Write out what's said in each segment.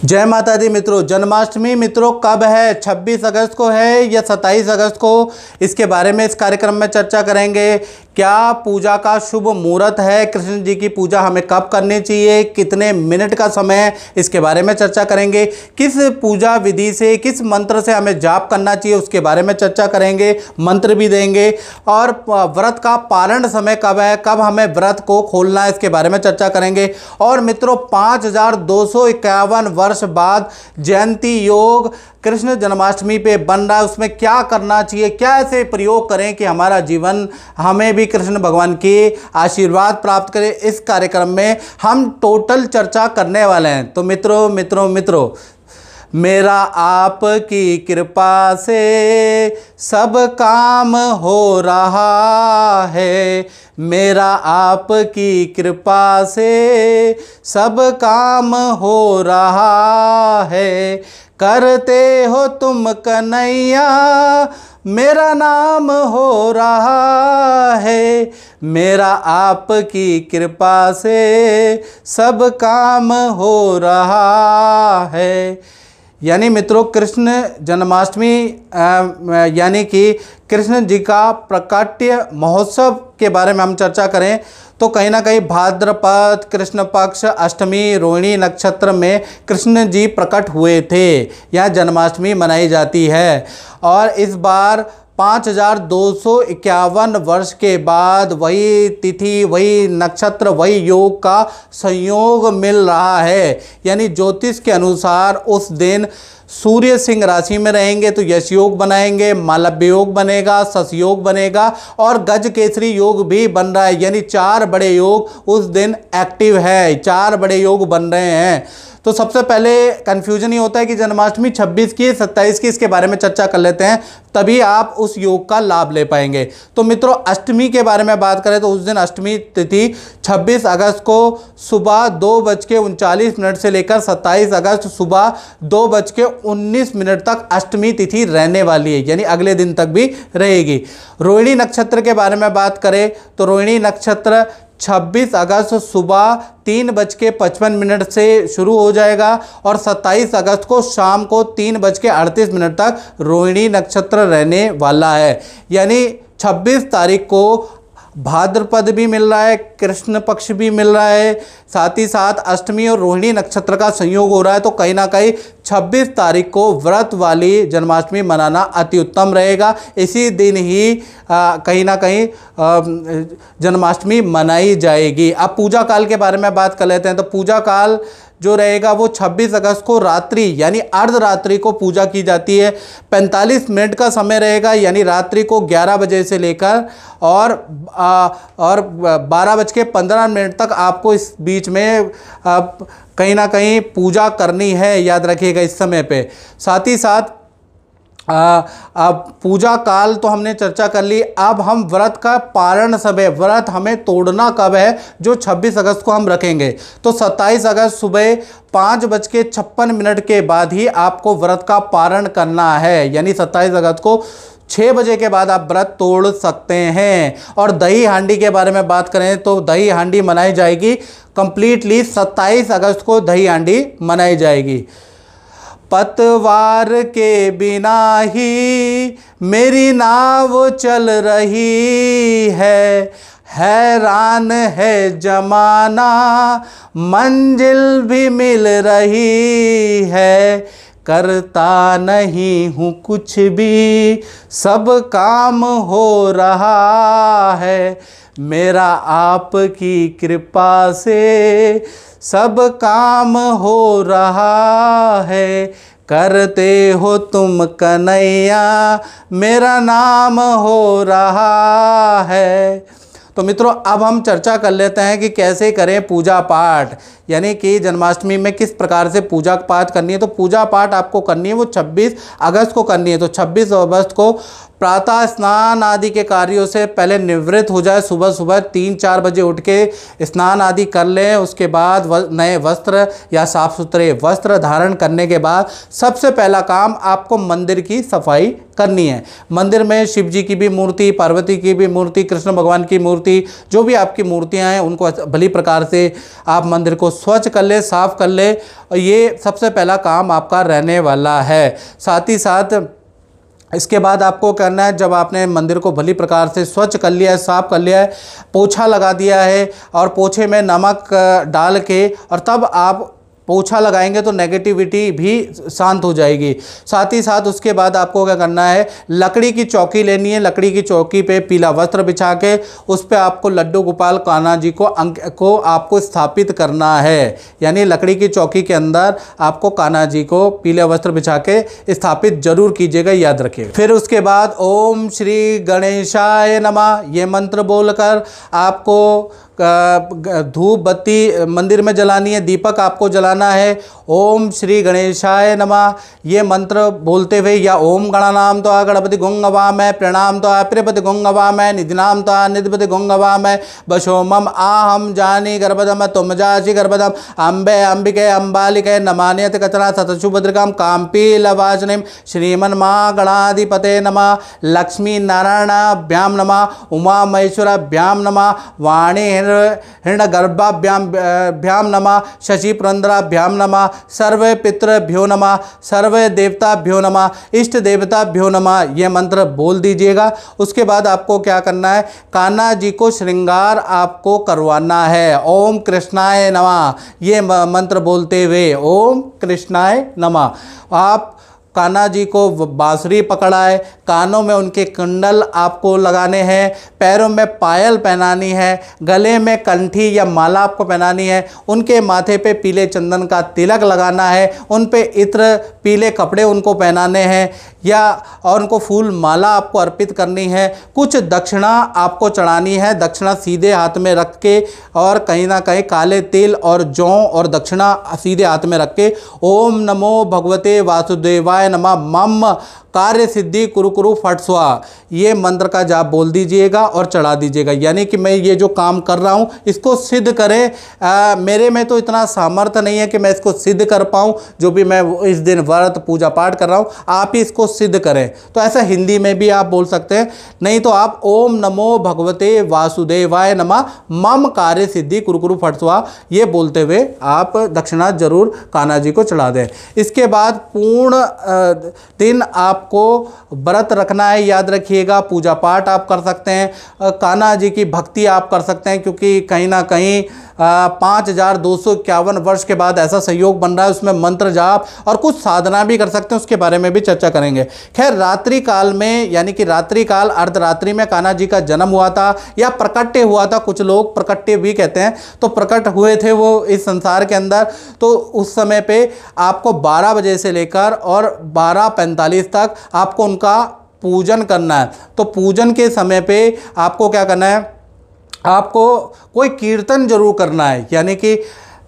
जय माता दी मित्रों। जन्माष्टमी मित्रों कब है? 26 अगस्त को है या 27 अगस्त को? इसके बारे में इस कार्यक्रम में चर्चा करेंगे। क्या पूजा का शुभ मुहूर्त है? कृष्ण जी की पूजा हमें कब करनी चाहिए? कितने मिनट का समय है? इसके बारे में चर्चा करेंगे। किस पूजा विधि से, किस मंत्र से हमें जाप करना चाहिए उसके बारे में चर्चा करेंगे, मंत्र भी देंगे। और व्रत का पारण समय कब है, कब हमें व्रत को खोलना है, इसके बारे में चर्चा करेंगे। और मित्रों 5251 वर्ष बाद जयंती योग कृष्ण जन्माष्टमी पे बन रहा है, उसमें क्या करना चाहिए, क्या ऐसे प्रयोग करें कि हमारा जीवन हमें भी कृष्ण भगवान की आशीर्वाद प्राप्त करे। इस कार्यक्रम में हम टोटल चर्चा करने वाले हैं। तो मित्रों मेरा आपकी कृपा से सब काम हो रहा है। मेरा आपकी कृपा से सब काम हो रहा है। करते हो तुम कन्हैया मेरा नाम हो रहा है। मेरा आपकी कृपा से सब काम हो रहा है। यानी मित्रों कृष्ण जन्माष्टमी यानी कि कृष्ण जी का प्रकाट्य महोत्सव के बारे में हम चर्चा करें तो कहीं ना कहीं भाद्रपद कृष्ण पक्ष अष्टमी रोहिणी नक्षत्र में कृष्ण जी प्रकट हुए थे। यह जन्माष्टमी मनाई जाती है। और इस बार 5251 वर्ष के बाद वही तिथि, वही नक्षत्र, वही योग का संयोग मिल रहा है। यानी ज्योतिष के अनुसार उस दिन सूर्य सिंह राशि में रहेंगे तो यश योग बनाएंगे, मालव्य योग बनेगा, सस योग बनेगा और गज केसरी योग भी बन रहा है। यानी 4 बड़े योग उस दिन एक्टिव है, 4 बड़े योग बन रहे हैं। तो सबसे पहले कन्फ्यूजन ये होता है कि जन्माष्टमी 26 की 27 की, इसके बारे में चर्चा कर लेते हैं, तभी आप उस योग का लाभ ले पाएंगे। तो मित्रों अष्टमी के बारे में बात करें तो उस दिन अष्टमी तिथि 26 अगस्त को सुबह 2:39 से लेकर 27 अगस्त सुबह 2:19 तक अष्टमी तिथि रहने वाली है, यानी अगले दिन तक भी रहेगी। रोहिणी नक्षत्र के बारे में बात करें तो रोहिणी नक्षत्र 26 अगस्त सुबह 3:55 से शुरू हो जाएगा और 27 अगस्त को शाम को 3:38 तक रोहिणी नक्षत्र रहने वाला है। यानी 26 तारीख को भाद्रपद भी मिल रहा है, कृष्ण पक्ष भी मिल रहा है, साथ ही साथ अष्टमी और रोहिणी नक्षत्र का संयोग हो रहा है। तो कहीं ना कहीं 26 तारीख को व्रत वाली जन्माष्टमी मनाना अति उत्तम रहेगा। इसी दिन ही कहीं ना कहीं जन्माष्टमी मनाई जाएगी। अब पूजा काल के बारे में बात कर लेते हैं। तो पूजा काल जो रहेगा वो 26 अगस्त को रात्रि यानी अर्धरात्रि को पूजा की जाती है। 45 मिनट का समय रहेगा, यानी रात्रि को 11 बजे से लेकर और 12:15 तक आपको इस बीच में कहीं ना कहीं पूजा करनी है, याद रखिएगा इस समय पे। साथ ही साथ पूजा काल तो हमने चर्चा कर ली। अब हम व्रत का पारण समय, व्रत हमें तोड़ना कब है, जो 26 अगस्त को हम रखेंगे। तो 27 अगस्त सुबह 5:56 के बाद ही आपको व्रत का पारण करना है। यानी 27 अगस्त को 6 बजे के बाद आप व्रत तोड़ सकते हैं। और दही हांडी के बारे में बात करें तो दही हांडी मनाई जाएगी कंप्लीटली 27 अगस्त को दही हांडी मनाई जाएगी। पतवार के बिना ही मेरी नाव चल रही है, हैरान है जमाना मंजिल भी मिल रही है। करता नहीं हूँ कुछ भी सब काम हो रहा है। मेरा आपकी कृपा से सब काम हो रहा है। करते हो तुम कन्हैया मेरा नाम हो रहा है। तो मित्रों अब हम चर्चा कर लेते हैं कि कैसे करें पूजा पाठ, यानी कि जन्माष्टमी में किस प्रकार से पूजा पाठ करनी है। तो पूजा पाठ आपको करनी है वो 26 अगस्त को करनी है। तो 26 अगस्त को प्रातः स्नान आदि के कार्यों से पहले निवृत्त हो जाए। सुबह सुबह 3-4 बजे उठ के स्नान आदि कर लें। उसके बाद नए वस्त्र या साफ सुथरे वस्त्र धारण करने के बाद सबसे पहला काम आपको मंदिर की सफाई करनी है। मंदिर में शिव जी की भी मूर्ति, पार्वती की भी मूर्ति, कृष्ण भगवान की मूर्ति, जो भी आपकी मूर्तियां हैं उनको भली प्रकार से आप मंदिर को स्वच्छ कर ले, साफ कर ले। ये सबसे पहला काम आपका रहने वाला है। साथ ही साथ इसके बाद आपको करना है, जब आपने मंदिर को भली प्रकार से स्वच्छ कर लिया है, साफ कर लिया है, पोछा लगा दिया है और पोछे में नमक डाल के और तब आप पोछा लगाएंगे तो नेगेटिविटी भी शांत हो जाएगी। साथ ही साथ उसके बाद आपको क्या करना है, लकड़ी की चौकी लेनी है। लकड़ी की चौकी पे पीला वस्त्र बिछा के उस पे आपको लड्डू गोपाल कान्हा जी को आपको स्थापित करना है। यानी लकड़ी की चौकी के अंदर आपको कान्हा जी को पीले वस्त्र बिछा के स्थापित जरूर कीजिएगा, याद रखिएगा। फिर उसके बाद ओम श्री गणेशाय नमः ये मंत्र बोलकर आपको धूप बत्ती मंदिर में जलानी है, दीपक आपको जलाना है। ओम श्री गणेशाय नमः ये मंत्र बोलते हुए, या ओम गणानाम त्वा गणपति गुंगवामय प्रणाम त्वा प्रियपति गुंगवामय निधिनाम त्वा निधिपति गुंगवामय बशोमम आहम जानी गर्भदम तुम जासी गर्भदम अम्बे अंबिके अंबालिके नमान्यत कचरा सतशुभद्रकाम काम्पी लवाचनिम श्रीमन माँ गणाधिपते नमः लक्ष्मी नारायणाभ्याम नमः उमा महेश्वराभ्याम नमः वाणी हिरण्यगर्भाभ्याम नमः शशि पुरंदराभ्याम नमः सर्वे पितृभ्यो नमः सर्वे देवताभ्यो नमः इष्ट देवताभ्यो नमः ये मंत्र बोल दीजिएगा। उसके बाद आपको क्या करना है, कान्हा जी को श्रृंगार आपको करवाना है। ओम कृष्णाय नमः ये मंत्र बोलते हुए ओम कृष्णाय नमः आप कान्हा जी को बांसुरी पकड़ाए, कानों में उनके कुंडल आपको लगाने हैं, पैरों में पायल पहनानी है, गले में कंठी या माला आपको पहनानी है, उनके माथे पे पीले चंदन का तिलक लगाना है, उन पे इत्र पीले कपड़े उनको पहनाने हैं या और उनको फूल माला आपको अर्पित करनी है। कुछ दक्षिणा आपको चढ़ानी है। दक्षिणा सीधे हाथ में रख के और कहीं ना कहीं काले तिल और जौ और दक्षिणा सीधे हाथ में रख के ओम नमो भगवते वासुदेवाय नमः मम कार्य सिद्धि कुरु कुरु फट स्वाहा ये मंत्र का जाप बोल दीजिएगा और चढ़ा दीजिएगा। यानी कि मैं ये जो काम कर रहा हूँ इसको सिद्ध करें। मेरे में तो इतना सामर्थ्य नहीं है कि मैं इसको सिद्ध कर पाऊँ, जो भी मैं इस दिन व्रत पूजा पाठ कर रहा हूँ, आप ही इसको सिद्ध करें। तो ऐसा हिंदी में भी आप बोल सकते हैं, नहीं तो आप ओम नमो भगवते वासुदेवाय नमः मम कार्य सिद्धि कुरु कुरु फट स्वाहा ये बोलते हुए आप दक्षिणा जरूर कान्हा जी को चढ़ा दें। इसके बाद पूर्ण दिन आपको व्रत रखना है, याद रखिएगा। पूजा पाठ आप कर सकते हैं, कान्हा जी की भक्ति आप कर सकते हैं, क्योंकि कहीं ना कहीं 5251 वर्ष के बाद ऐसा संयोग बन रहा है, उसमें मंत्र जाप और कुछ साधना भी कर सकते हैं, उसके बारे में भी चर्चा करेंगे। खैर रात्रि काल में यानी कि रात्रि काल अर्धरात्रि में कान्हा जी का जन्म हुआ था या प्रकट्य हुआ था, कुछ लोग प्रकट्य भी कहते हैं, तो प्रकट हुए थे वो इस संसार के अंदर। तो उस समय पे आपको 12 बजे से लेकर और 12:45 तक आपको उनका पूजन करना है। तो पूजन के समय पे आपको क्या करना है, आपको कोई कीर्तन जरूर करना है। यानी कि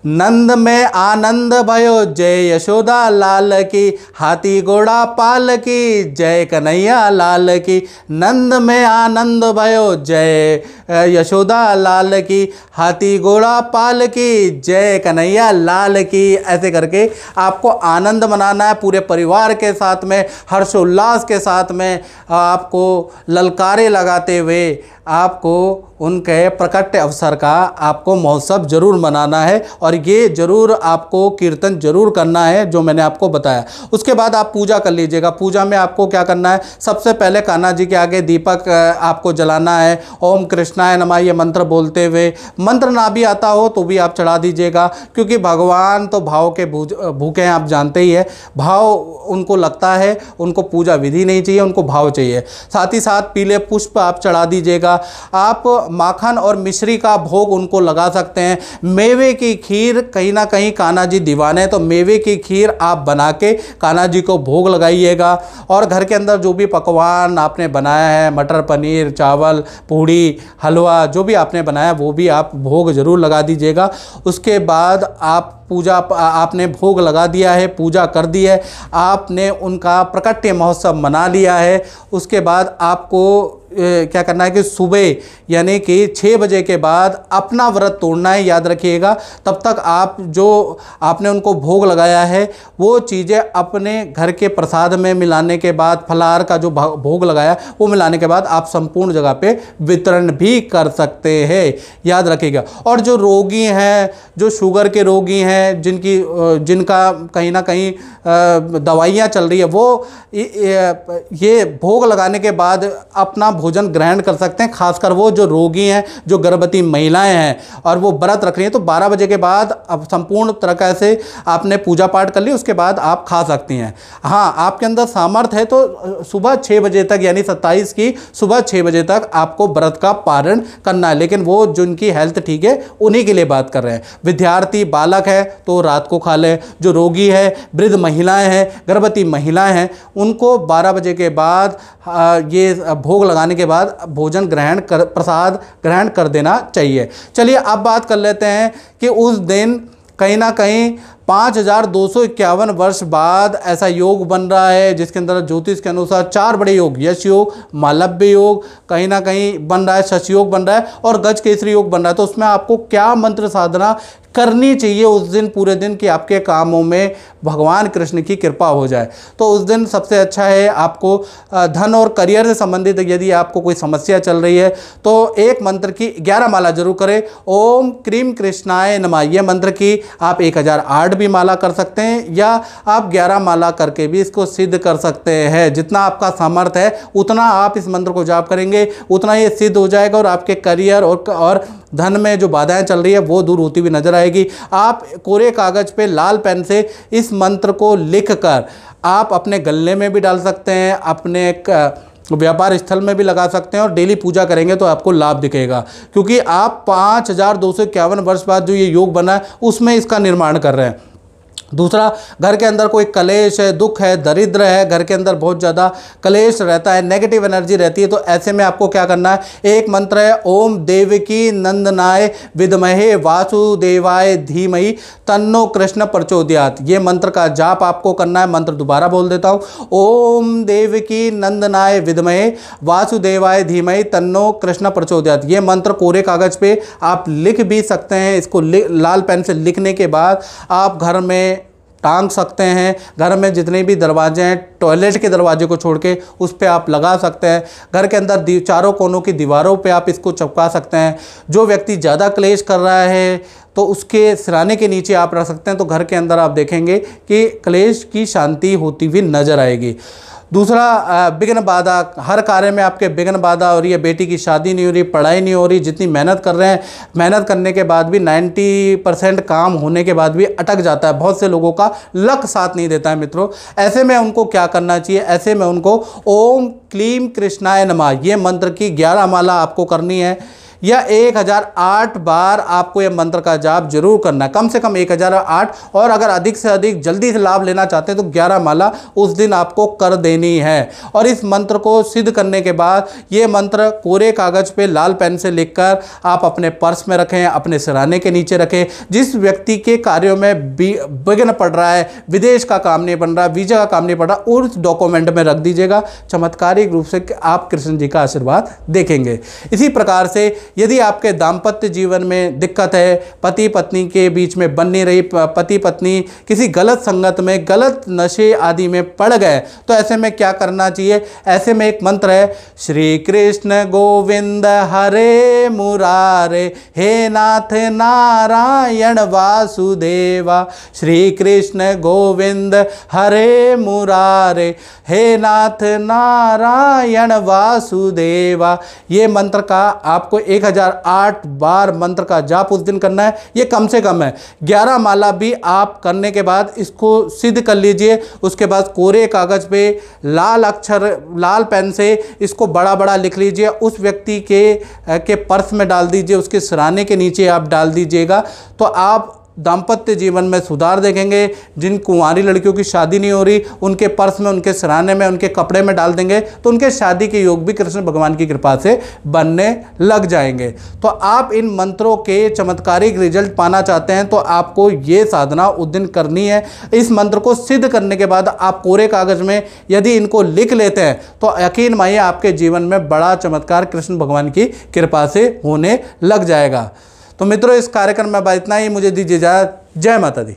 नंद में आनंद भयो जय यशोदा लाल की, हाथी घोड़ा पाल की जय कन्हैया लाल की। नंद में आनंद भयो जय यशोदा लाल की, हाथी घोड़ा पाल की जय कन्हैया लाल की। ऐसे करके आपको आनंद मनाना है पूरे परिवार के साथ में, हर्षोल्लास के साथ में, आपको ललकारे लगाते हुए आपको उनके प्रकट अवसर का आपको महोत्सव जरूर मनाना है और ये जरूर आपको कीर्तन जरूर करना है जो मैंने आपको बताया। उसके बाद आप पूजा कर लीजिएगा। पूजा में आपको क्या करना है, सबसे पहले कान्हा जी के आगे दीपक आपको जलाना है। ओम कृष्णाय नमः ये मंत्र बोलते हुए, मंत्र ना भी आता हो तो भी आप चढ़ा दीजिएगा, क्योंकि भगवान तो भाव के भूखे हैं, आप जानते ही है। भाव उनको लगता है, उनको पूजा विधि नहीं चाहिए, उनको भाव चाहिए। साथ ही साथ पीले पुष्प आप चढ़ा दीजिएगा। आप माखन और मिश्री का भोग उनको लगा सकते हैं। मेवे की खीर, कहीं ना कहीं कान्हा जी दीवाने हैं, तो मेवे की खीर आप बना के कान्हा जी को भोग लगाइएगा। और घर के अंदर जो भी पकवान आपने बनाया है, मटर पनीर चावल पूड़ी हलवा जो भी आपने बनाया वो भी आप भोग जरूर लगा दीजिएगा। उसके बाद आप पूजा आपने भोग लगा दिया है, पूजा कर दी है, आपने उनका प्रकट्य महोत्सव मना लिया है, उसके बाद आपको क्या करना है कि सुबह यानी कि 6 बजे के बाद अपना व्रत तोड़ना है, याद रखिएगा। तब तक आप जो आपने उनको भोग लगाया है वो चीज़ें अपने घर के प्रसाद में मिलाने के बाद, फलाहार का जो भोग लगाया वो मिलाने के बाद आप संपूर्ण जगह पे वितरण भी कर सकते हैं, याद रखिएगा। और जो रोगी हैं, जो शुगर के रोगी हैं, जिनका कहीं ना कहीं दवाइयाँ चल रही है, वो ये भोग लगाने के बाद अपना भोजन ग्रहण कर सकते हैं। खासकर वो जो रोगी हैं, जो गर्भवती महिलाएं हैं और वो व्रत रख रही हैं, तो 12 बजे के बाद अब संपूर्ण तरह से आपने पूजा पाठ कर ली, उसके बाद आप खा सकती हैं। हाँ, आपके अंदर सामर्थ्य है तो सुबह 6 बजे तक यानी 27 की सुबह 6 बजे तक आपको व्रत का पारण करना है। लेकिन वो जिनकी हेल्थ ठीक है उन्हीं के लिए बात कर रहे हैं। विद्यार्थी बालक है तो रात को खा ले, जो रोगी है, वृद्ध महिलाएं हैं, गर्भवती महिलाएं हैं, उनको 12 बजे के बाद ये भोग लगाने के बाद भोजन प्रसाद ग्रहण कर देना चाहिए। चलिए अब बात कर लेते हैं कि उस दिन कहीं ना कहीं 5251 वर्ष बाद ऐसा योग बन रहा है जिसके अंदर ज्योतिष के अनुसार 4 बड़े योग, यश योग, मालव्य योग कहीं ना कहीं बन रहा है, शश योग बन रहा है और गज केसरी योग बन रहा है। तो उसमें आपको क्या मंत्र साधना करनी चाहिए उस दिन पूरे दिन कि आपके कामों में भगवान कृष्ण की कृपा हो जाए? तो उस दिन सबसे अच्छा है आपको धन और करियर से संबंधित यदि आपको कोई समस्या चल रही है तो एक मंत्र की 11 माला जरूर करें। ओम क्रीम कृष्णाय नमः, ये मंत्र की आप 1008 भी माला कर सकते हैं या आप 11 माला करके भी इसको सिद्ध कर सकते हैं। जितना आपका सामर्थ्य है उतना आप इस मंत्र को जाप करेंगे उतना ये सिद्ध हो जाएगा और आपके करियर और धन में जो बाधाएं चल रही है वो दूर होती हुई नजर आएगी। आप कोरे कागज पे लाल पेन से इस मंत्र को लिखकर आप अपने गले में भी डाल सकते हैं, अपने व्यापार स्थल में भी लगा सकते हैं और डेली पूजा करेंगे तो आपको लाभ दिखेगा, क्योंकि आप 5251 वर्ष बाद जो ये योग बना है उसमें इसका निर्माण कर रहे हैं। दूसरा, घर के अंदर कोई कलेश है, दुख है, दरिद्र है, घर के अंदर बहुत ज़्यादा कलेश रहता है, नेगेटिव एनर्जी रहती है, तो ऐसे में आपको क्या करना है, एक मंत्र है ओम देवकी नंदनाय विद्महे वासुदेवाय धीमहि तन्नो कृष्ण प्रचोदयात। ये मंत्र का जाप आपको करना है। मंत्र दोबारा बोल देता हूँ, ओम देवकी नंदनाय विद्महे वासुदेवाय धीमहि तन्नो कृष्ण प्रचोदयात। ये मंत्र कोरे कागज़ पे आप लिख भी सकते हैं। इसको लाल पेन से लिखने के बाद आप घर में टांग सकते हैं। घर में जितने भी दरवाजे हैं, टॉयलेट के दरवाजे को छोड़ के उस पर आप लगा सकते हैं। घर के अंदर चारों कोनों की दीवारों पे आप इसको चिपका सकते हैं। जो व्यक्ति ज़्यादा क्लेश कर रहा है तो उसके सिराने के नीचे आप रख सकते हैं, तो घर के अंदर आप देखेंगे कि क्लेश की शांति होती हुई नजर आएगी। दूसरा, विघ्न बाधा, हर कार्य में आपके विघ्न बाधा हो रही है, बेटी की शादी नहीं हो रही, पढ़ाई नहीं हो रही, जितनी मेहनत कर रहे हैं, मेहनत करने के बाद भी 90% काम होने के बाद भी अटक जाता है। बहुत से लोगों का लक साथ नहीं देता है मित्रों। ऐसे में उनको क्या करना चाहिए, ऐसे में उनको ओम क्लीम कृष्णाय नमः ये मंत्र की 11 माला आपको करनी है या 1008 बार आपको यह मंत्र का जाप जरूर करना है, कम से कम 1008। और अगर अधिक से अधिक जल्दी से लाभ लेना चाहते हैं तो 11 माला उस दिन आपको कर देनी है। और इस मंत्र को सिद्ध करने के बाद ये मंत्र कोरे कागज पे लाल पेन से लिखकर आप अपने पर्स में रखें, अपने सिराने के नीचे रखें। जिस व्यक्ति के कार्यों में विघ्न पड़ रहा है, विदेश का काम नहीं बन रहा, वीजा का काम नहीं पड़ रहा, उस डॉक्यूमेंट में रख दीजिएगा। चमत्कारिक रूप से आप कृष्ण जी का आशीर्वाद देखेंगे। इसी प्रकार से यदि आपके दाम्पत्य जीवन में दिक्कत है, पति पत्नी के बीच में बन नहीं रही, पति पत्नी किसी गलत संगत में, गलत नशे आदि में पड़ गए, तो ऐसे में क्या करना चाहिए? ऐसे में एक मंत्र है, श्री कृष्ण गोविंद हरे मुरारे हे नाथ नारायण वासुदेवा। श्री कृष्ण गोविंद हरे मुरारे हे नाथ नारायण वासुदेवा। ये मंत्र का आपको 1008 बार मंत्र का जाप उस दिन करना है। ये कम से कम है। 11 माला भी आप करने के बाद इसको सिद्ध कर लीजिए। उसके बाद कोरे कागज पे लाल अक्षर, लाल पेन से इसको बड़ा बड़ा लिख लीजिए। उस व्यक्ति के पर्स में डाल दीजिए, उसके सिराने के नीचे आप डाल दीजिएगा। तो आप दाम्पत्य जीवन में सुधार देखेंगे। जिन कुंवारी लड़कियों की शादी नहीं हो रही, उनके पर्स में, उनके सिरहाने में, उनके कपड़े में डाल देंगे तो उनके शादी के योग भी कृष्ण भगवान की कृपा से बनने लग जाएंगे। तो आप इन मंत्रों के चमत्कारिक रिजल्ट पाना चाहते हैं तो आपको ये साधना उस दिन करनी है। इस मंत्र को सिद्ध करने के बाद आप कोरे कागज में यदि इनको लिख लेते हैं तो यकीन मानिए आपके जीवन में बड़ा चमत्कार कृष्ण भगवान की कृपा से होने लग जाएगा। तो मित्रों, इस कार्यक्रम में इतना ही। मुझे दीजिए इजाजत। जय माता दी।